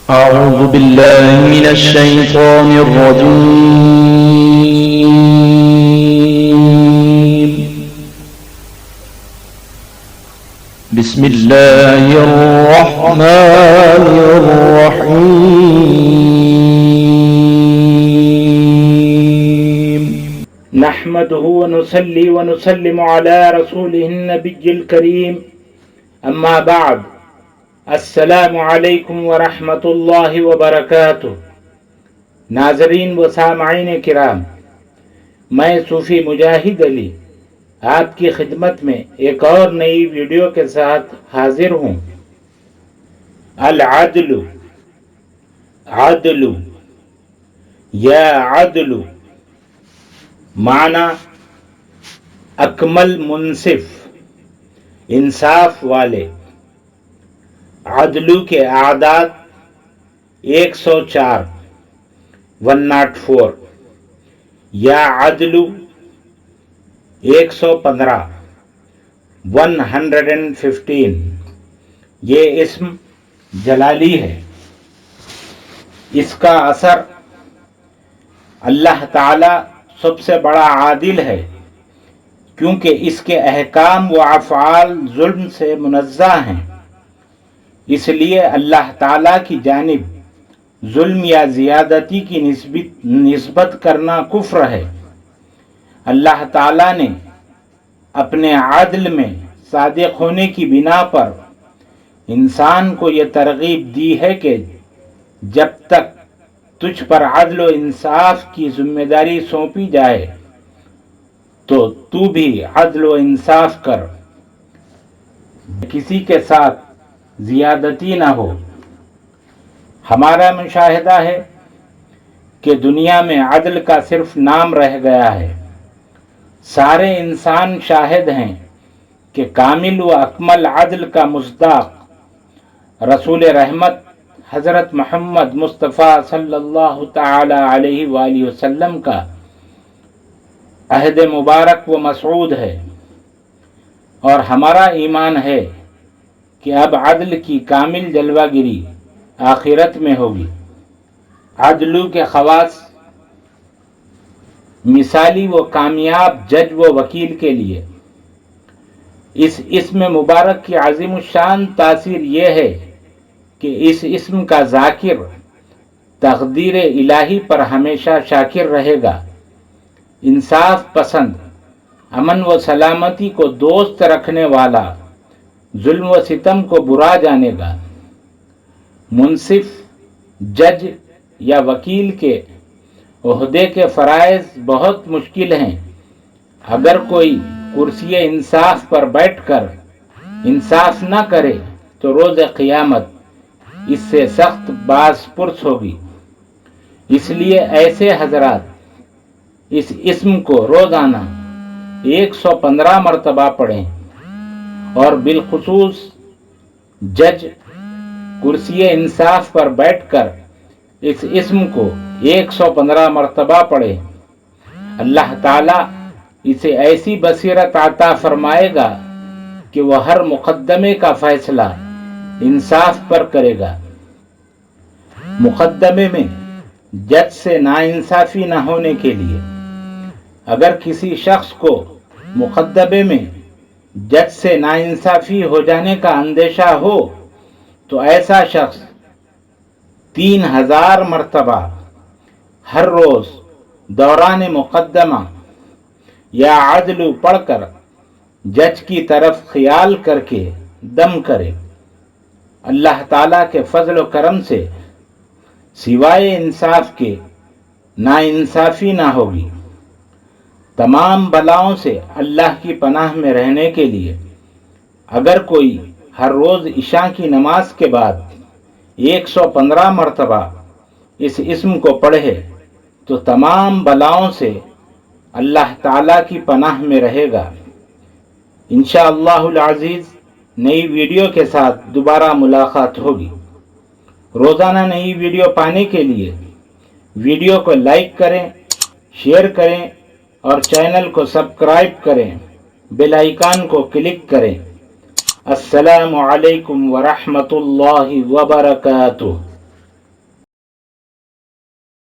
أعوذ بالله من الشيطان الرجيم. بسم الله الرحمن الرحيم. نحمده ونصلي ونسلم على رسوله النبي الكريم، اما بعد، السلام علیکم ورحمۃ اللہ وبرکاتہ۔ ناظرین و سامعین کرام، میں صوفی مجاہد علی آپ کی خدمت میں ایک اور نئی ویڈیو کے ساتھ حاضر ہوں۔ العدل، عدل یا عدل معنی اکمل منصف، انصاف والے۔ عدلو کے اعداد 104 104، یا عدلو 115 115۔ یہ اسم جلالی ہے۔ اس کا اثر اللہ تعالی سب سے بڑا عادل ہے، کیونکہ اس کے احکام و افعال ظلم سے منزہ ہیں۔ اس لیے اللہ تعالیٰ کی جانب ظلم یا زیادتی کی نسبت کرنا کفر ہے۔ اللہ تعالیٰ نے اپنے عدل میں صادق ہونے کی بنا پر انسان کو یہ ترغیب دی ہے کہ جب تک تجھ پر عدل و انصاف کی ذمہ داری سونپی جائے تو تو بھی عدل و انصاف کر، کسی کے ساتھ زیادتی نہ ہو۔ ہمارا مشاہدہ ہے کہ دنیا میں عدل کا صرف نام رہ گیا ہے۔ سارے انسان شاہد ہیں کہ کامل و اکمل عدل کا مصداق رسول رحمت حضرت محمد مصطفیٰ صلی اللہ تعالی علیہ وآلہ وسلم کا عہد مبارک و مسعود ہے، اور ہمارا ایمان ہے کہ اب عدل کی کامل جلوہ گری آخرت میں ہوگی۔ عدلو کے خواص مثالی و کامیاب جج و وکیل کے لیے۔ اس اسم مبارک کی عظیم الشان تاثیر یہ ہے کہ اس اسم کا ذاکر تقدیر الہی پر ہمیشہ شاکر رہے گا، انصاف پسند، امن و سلامتی کو دوست رکھنے والا، ظلم و ستم کو برا جانے گا۔ منصف، جج یا وکیل کے عہدے کے فرائض بہت مشکل ہیں۔ اگر کوئی کرسی انصاف پر بیٹھ کر انصاف نہ کرے تو روز قیامت اس سے سخت باز پرس ہوگی۔ اس لیے ایسے حضرات اس اسم کو روزانہ 115 مرتبہ پڑھیں، اور بالخصوص جج کرسی انصاف پر بیٹھ کر اس اسم کو 115 مرتبہ پڑھے۔ اللہ تعالیٰ اسے ایسی بصیرت عطا فرمائے گا کہ وہ ہر مقدمے کا فیصلہ انصاف پر کرے گا۔ مقدمے میں جج سے ناانصافی نہ ہونے کے لیے اگر کسی شخص کو مقدمے میں جج سے ناانصافی ہو جانے کا اندیشہ ہو تو ایسا شخص 3000 مرتبہ ہر روز دوران مقدمہ یا عدل پڑھ کر جج کی طرف خیال کر کے دم کرے۔ اللہ تعالیٰ کے فضل و کرم سے سوائے انصاف کے ناانصافی نہ ہوگی۔ تمام بلاؤں سے اللہ کی پناہ میں رہنے کے لیے اگر کوئی ہر روز عشاء کی نماز کے بعد 115 مرتبہ اس اسم کو پڑھے تو تمام بلاؤں سے اللہ تعالیٰ کی پناہ میں رہے گا۔ انشاءاللہ العزیز نئی ویڈیو کے ساتھ دوبارہ ملاقات ہوگی۔ روزانہ نئی ویڈیو پانے کے لیے ویڈیو کو لائک کریں، شیئر کریں اور چینل کو سبسکرائب کریں، بیل آئیکن کو کلک کریں۔ السلام علیکم ورحمۃ اللہ وبرکاتہ۔